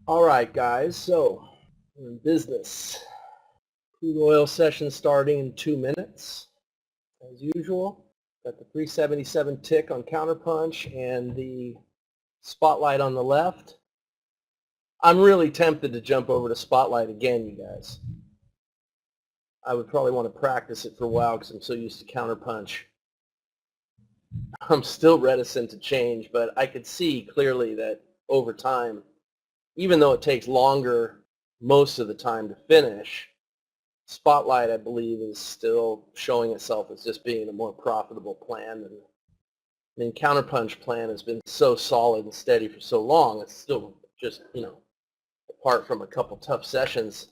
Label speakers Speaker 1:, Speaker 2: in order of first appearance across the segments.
Speaker 1: All right, guys, so we're in business. Crude oil session starting in 2 minutes, as usual. Got the 377 tick on counterpunch and the spotlight on the left. I'm really tempted to jump over to spotlight again, you guys. I would probably want to practice it for a while because I'm so used to counterpunch. I'm still reticent to change, but I could see clearly that over time, even though it takes longer most of the time to finish, spotlight, I believe, is still showing itself as just being a more profitable plan. And I mean, counterpunch plan has been so solid and steady for so long. It's still just, apart from a couple tough sessions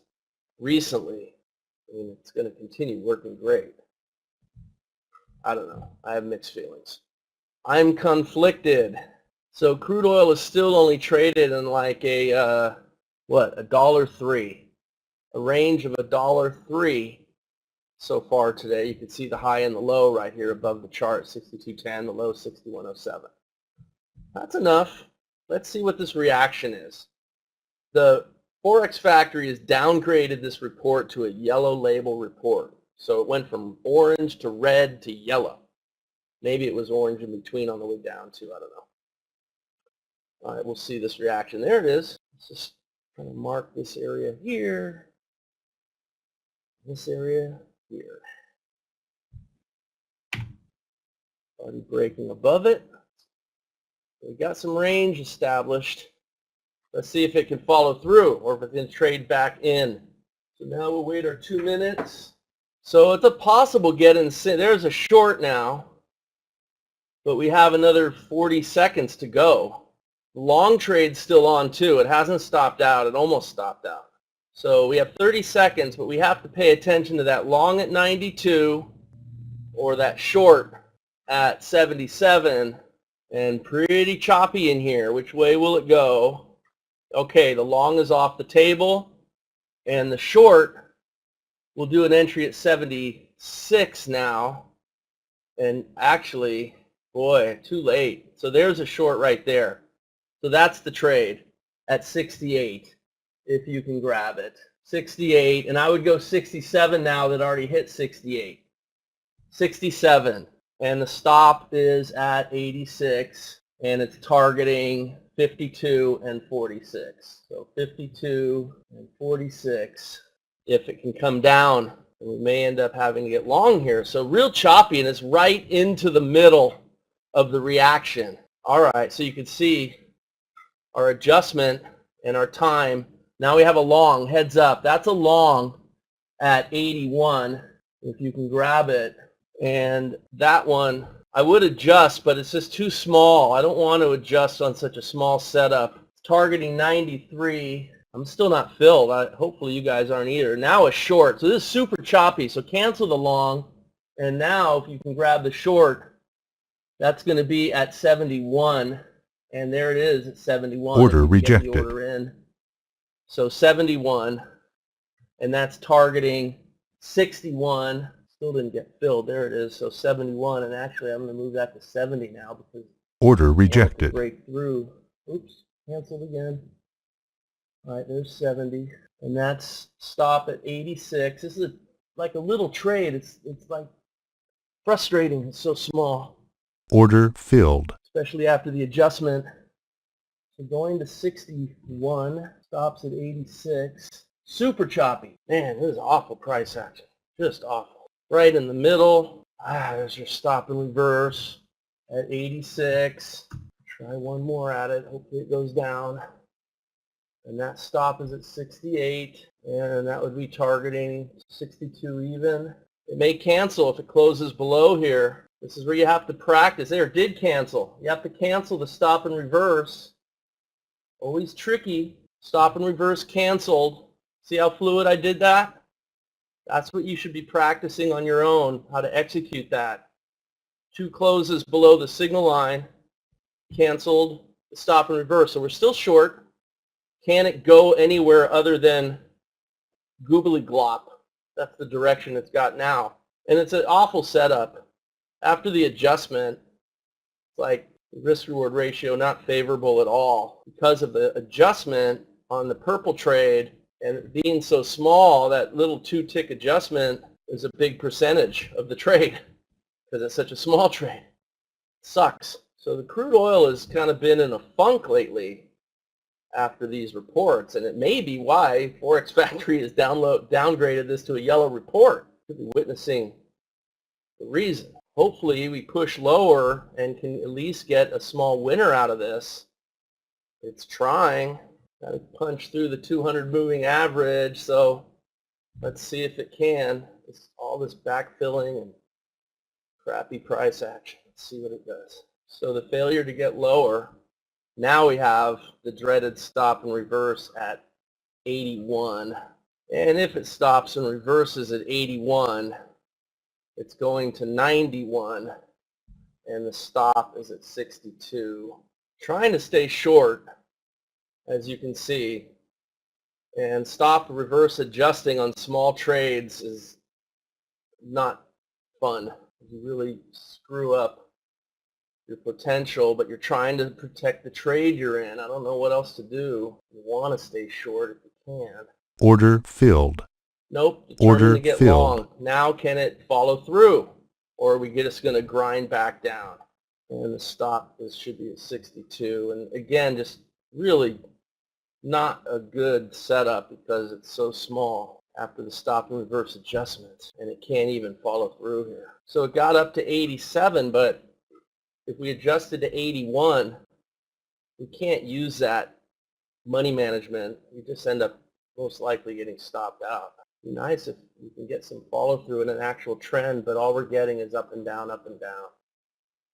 Speaker 1: recently, I mean, it's going to continue working great. I don't know. I have mixed feelings. I'm conflicted. So crude oil is still only traded in like a, $1.03. A range of $1.03 so far today. You can see the high and the low right here above the chart, 62.10, the low 61.07. That's enough. Let's see what this reaction is. The Forex Factory has downgraded this report to a yellow label report. So it went from orange to red to yellow. Maybe it was orange in between on the way down too, I don't know. All right, we'll see this reaction. There it is. Let's just kind of mark this area here. This area here. Already breaking above it. We got some range established. Let's see if it can follow through or if it can trade back in. So now we'll wait our 2 minutes. So it's a possible get in. There's a short now, but we have another 40 seconds to go. The long trade's still on too. It hasn't stopped out. It almost stopped out. So we have 30 seconds, but we have to pay attention to that long at 92 or that short at 77, and pretty choppy in here. Which way will it go? Okay, the long is off the table, and the short will do an entry at 76 now, and actually, boy, too late. So there's a short right there. So that's the trade at 68. If you can grab it. 68, and I would go 67 now that already hit 68. 67, and the stop is at 86, and it's targeting 52 and 46. So 52 and 46. If it can come down, we may end up having to get long here. So real choppy, and it's right into the middle of the reaction. All right, so you can see our adjustment and our time. Now we have a long, heads up. That's a long at 81, if you can grab it. And that one, I would adjust, but it's just too small. I don't want to adjust on such a small setup. Targeting 93. I'm still not filled. Hopefully you guys aren't either. Now a short. So this is super choppy. So cancel the long. And now if you can grab the short, that's going to be at 71. And there it is at 71.
Speaker 2: Order rejected.
Speaker 1: Get the order in. So 71, and that's targeting 61. Still didn't get filled. There it is. So 71, and actually I'm going to move that to 70 now because
Speaker 2: order rejected.
Speaker 1: Break through. Oops, canceled again. All right, there's 70, and that's stop at 86. This is like a little trade. It's like frustrating. It's so small.
Speaker 2: Order filled.
Speaker 1: Especially after the adjustment. So going to 61, stops at 86. Super choppy. Man, this is awful price action. Just awful. Right in the middle. There's your stop and reverse at 86. Try one more at it. Hopefully it goes down. And that stop is at 68. And that would be targeting 62 even. It may cancel if it closes below here. This is where you have to practice. There, it did cancel. You have to cancel the stop and reverse. Always tricky. Stop and reverse canceled. See how fluid I did that? That's what you should be practicing on your own, how to execute that. Two closes below the signal line, canceled, stop and reverse. So we're still short. Can it go anywhere other than goobly glop? That's the direction it's got now. And it's an awful setup. After the adjustment, it's like risk-reward ratio not favorable at all. Because of the adjustment, on the purple trade, and being so small, that little 2-tick adjustment is a big percentage of the trade because it's such a small trade. It sucks. So the crude oil has kind of been in a funk lately after these reports, and it may be why Forex Factory has downgraded this to a yellow report. Could be witnessing the reason. Hopefully we push lower and can at least get a small winner out of this. It's trying. Got to punch through the 200 moving average, so let's see if it can. It's all this backfilling and crappy price action. Let's see what it does. So the failure to get lower, now we have the dreaded stop and reverse at 81. And if it stops and reverses at 81, it's going to 91, and the stop is at 62. Trying to stay short, as you can see, and stop reverse adjusting on small trades is not fun. You really screw up your potential, but you're trying to protect the trade you're in. I don't know what else to do. You want to stay short if you can.
Speaker 2: Order filled.
Speaker 1: Nope,
Speaker 2: Order
Speaker 1: determined to get
Speaker 2: filled.
Speaker 1: long. Now can it follow through, or are we just going to grind back down? And the stop should be at 62. And again, just really not a good setup because it's so small after the stop and reverse adjustments, and it can't even follow through here. So it got up to 87, but if we adjusted to 81, we can't use that money management. You just end up most likely getting stopped out. It'd be nice if you can get some follow through in an actual trend, but all we're getting is up and down, up and down.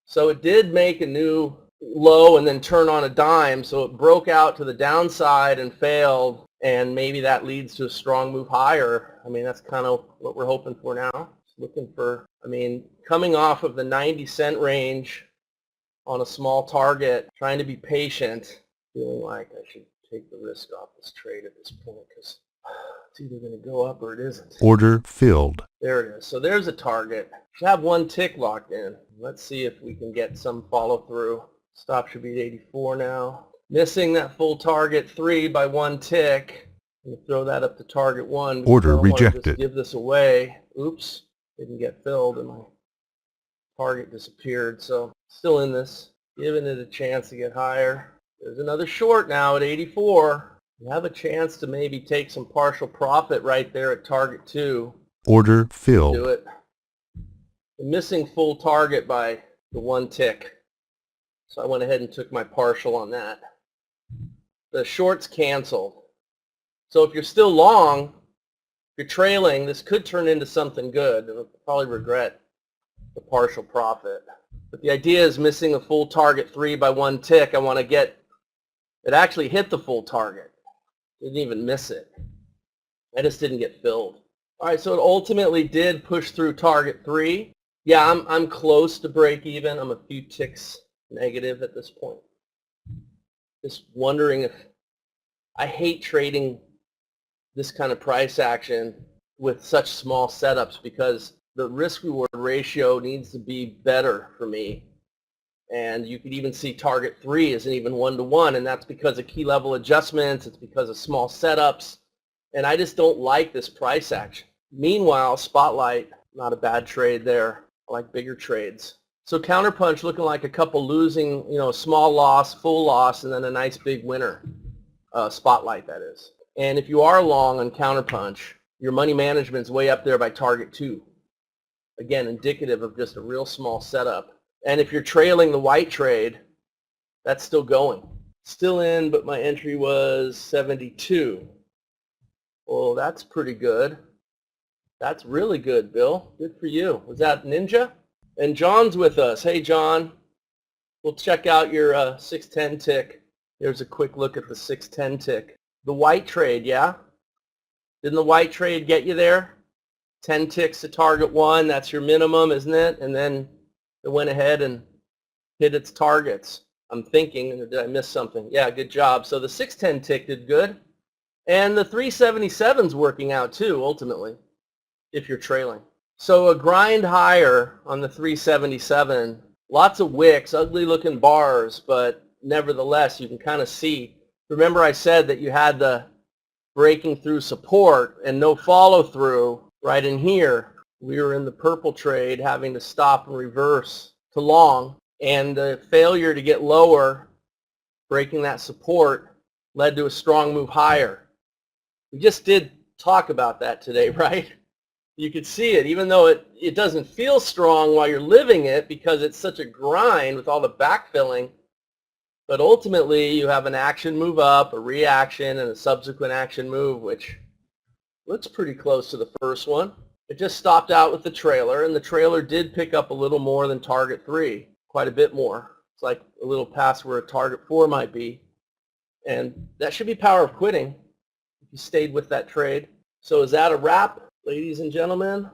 Speaker 1: So it did make a new low and then turn on a dime, so it broke out to the downside and failed, and maybe that leads to a strong move higher. I mean, that's kind of what we're hoping for now. Looking for, I mean, coming off of the 90-cent range on a small target, trying to be patient, feeling like I should take the risk off this trade at this point because it's either going to go up or it isn't.
Speaker 2: Order filled.
Speaker 1: There it is. So there's a target. Should have one tick locked in. Let's see if we can get some follow through. Stop should be at 84 now. Missing that full target 3 by 1 tick. I'm going to throw that up to target 1.
Speaker 2: Order
Speaker 1: I don't want to
Speaker 2: rejected.
Speaker 1: just give this away. Oops. Didn't get filled and my target disappeared. So still in this. Giving it a chance to get higher. There's another short now at 84. You have a chance to maybe take some partial profit right there at target 2.
Speaker 2: Order
Speaker 1: Do
Speaker 2: filled.
Speaker 1: it. The missing full target by the 1 tick. So I went ahead and took my partial on that. The short's canceled. So if you're still long, if you're trailing, this could turn into something good. You'll probably regret the partial profit. But the idea is missing a full target 3 by 1 tick. I want to get, it actually hit the full target. Didn't even miss it. I just didn't get filled. All right, so it ultimately did push through target 3. Yeah, I'm close to break even. I'm a few ticks negative at this point. Just wondering if, I hate trading this kind of price action with such small setups because the risk-reward ratio needs to be better for me. And you could even see target 3 isn't even 1-to-1, and that's because of key level adjustments. It's because of small setups. And I just don't like this price action. Meanwhile, Spotlight, not a bad trade there. I like bigger trades. So Counterpunch looking like a couple losing, small loss, full loss, and then a nice big winner. Spotlight, that is. And if you are long on Counterpunch, your money management's way up there by target 2. Again, indicative of just a real small setup. And if you're trailing the white trade, that's still going. Still in, but my entry was 72. Well, that's pretty good. That's really good, Bill. Good for you. Was that Ninja? And John's with us. Hey, John. We'll check out your 610 tick. There's a quick look at the 610 tick. The white trade, yeah? Didn't the white trade get you there? 10 ticks to target 1. That's your minimum, isn't it? And then it went ahead and hit its targets. I'm thinking, or did I miss something? Yeah, good job. So the 610 tick did good. And the 377's working out too, ultimately, if you're trailing. So a grind higher on the 377, lots of wicks, ugly looking bars, but nevertheless, you can kind of see Remember I said that you had the breaking through support and no follow through right in here. We were in the purple trade having to stop and reverse to long, and the failure to get lower, breaking that support, led to a strong move higher. We just did talk about that today, right? You could see it, even though it doesn't feel strong while you're living it because it's such a grind with all the backfilling. But ultimately, you have an action move up, a reaction, and a subsequent action move, which looks pretty close to the first one. It just stopped out with the trailer, and the trailer did pick up a little more than target 3, quite a bit more. It's like a little past where a target 4 might be. And that should be power of quitting if you stayed with that trade. So is that a wrap, ladies and gentlemen?